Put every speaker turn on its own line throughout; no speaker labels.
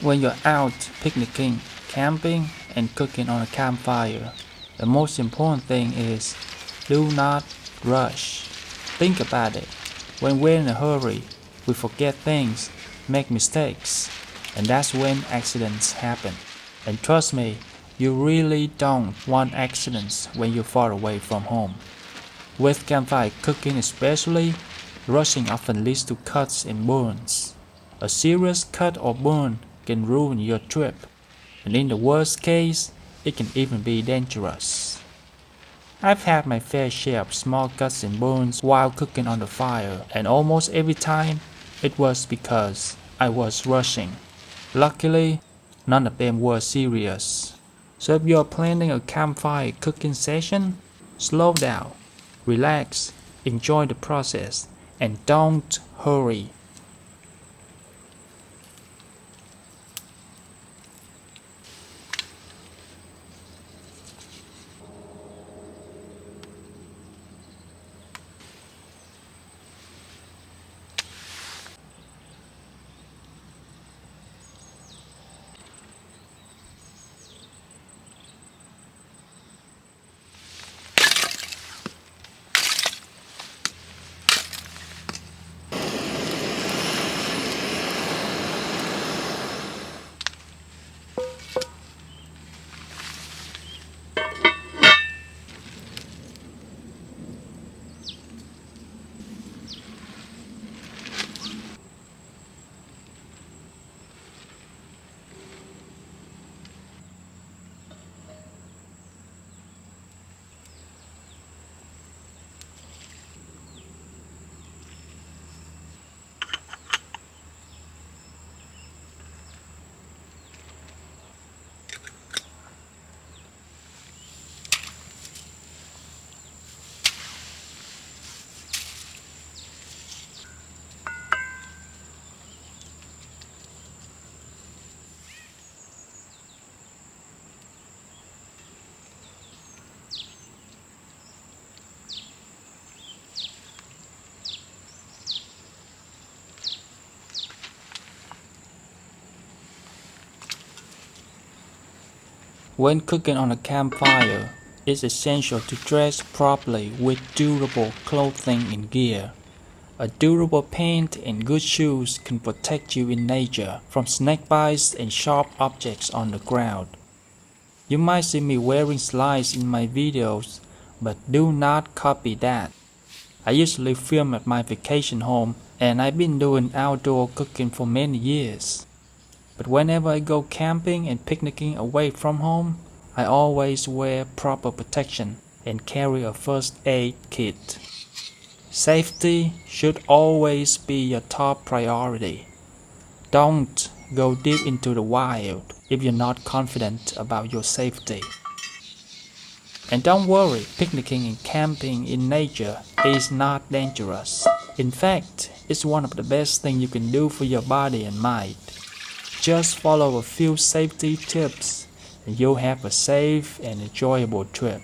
When you're out picnicking, camping, and cooking on a campfire, the most important thing is do not rush. Think about it. When we're in a hurry, we forget things, make mistakes, and that's when accidents happen. And trust me, you really don't want accidents when you're far away from home. With campfire cooking especially, rushing often leads to cuts and burns. A serious cut or burn can ruin your trip, and in the worst case, it can even be dangerous. I've had my fair share of small cuts and burns while cooking on the fire, and almost every time, it was because I was rushing. Luckily, none of them were serious. So if you're planning a campfire cooking session, slow down, relax, enjoy the process, and don't hurry. When cooking on a campfire, it's essential to dress properly with durable clothing and gear. A durable paint and good shoes can protect you in nature from snake bites and sharp objects on the ground. You might see me wearing slides in my videos, but do not copy that. I usually film at my vacation home, and I've been doing outdoor cooking for many years. But whenever I go camping and picnicking away from home, I always wear proper protection and carry a first aid kit. Safety should always be your top priority. Don't go deep into the wild if you're not confident about your safety. And don't worry, picnicking and camping in nature is not dangerous. In fact, it's one of the best things you can do for your body and mind. Just follow a few safety tips and you'll have a safe and enjoyable trip.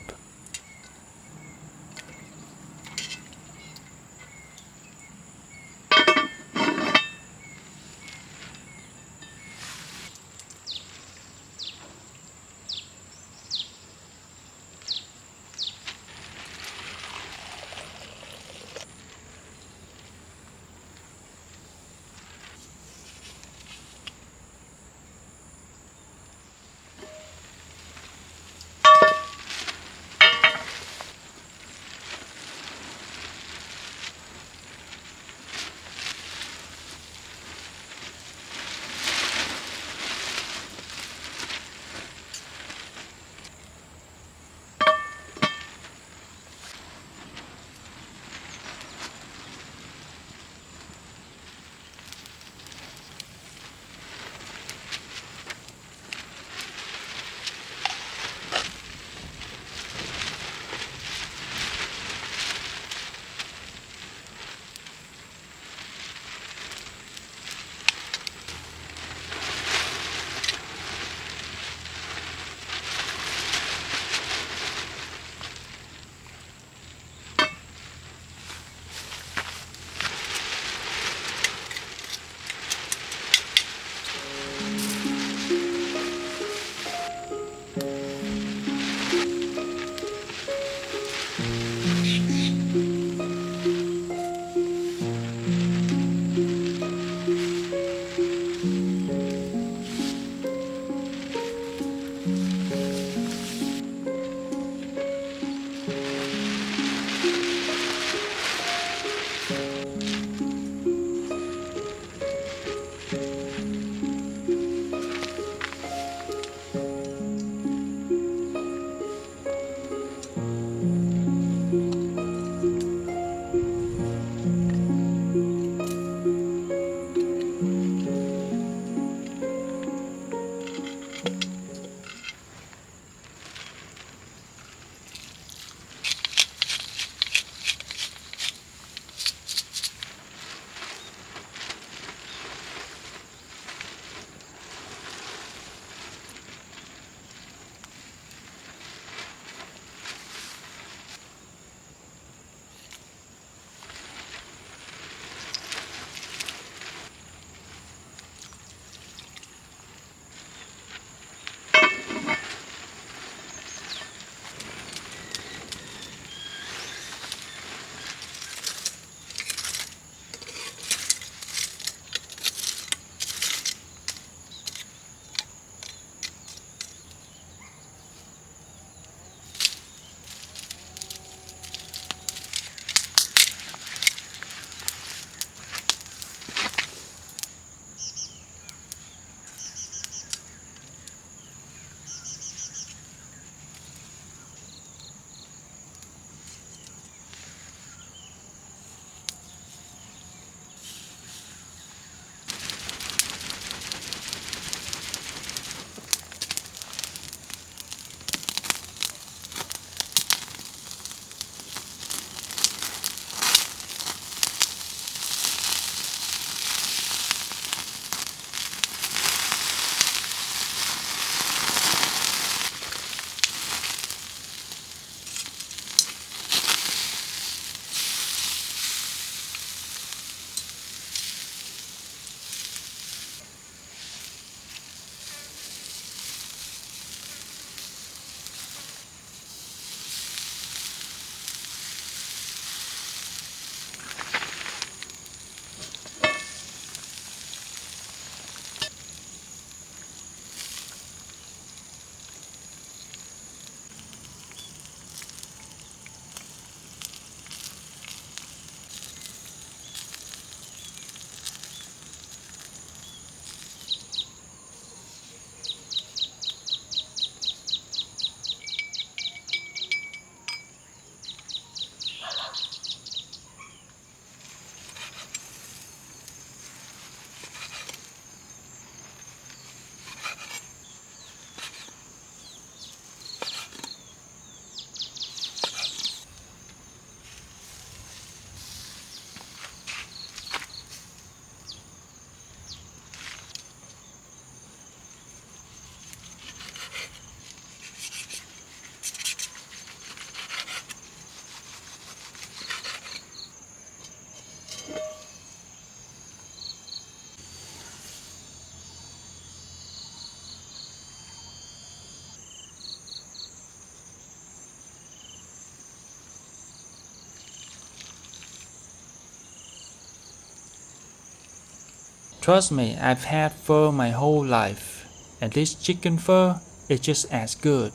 Trust me, I've had pho my whole life, and this chicken pho is just as good,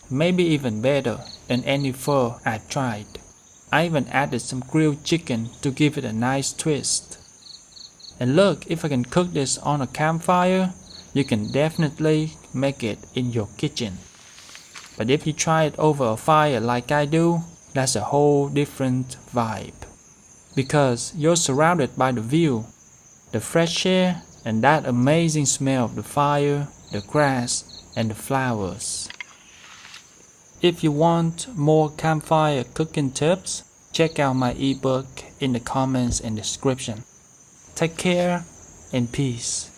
maybe even better than any pho I've tried. I even added some grilled chicken to give it a nice twist. And look, if I can cook this on a campfire, you can definitely make it in your kitchen. But if you try it over a fire like I do, that's a whole different vibe. Because you're surrounded by the view, the fresh air, and that amazing smell of the fire, the grass, and the flowers. If you want more campfire cooking tips, check out my ebook in the comments and description. Take care and peace.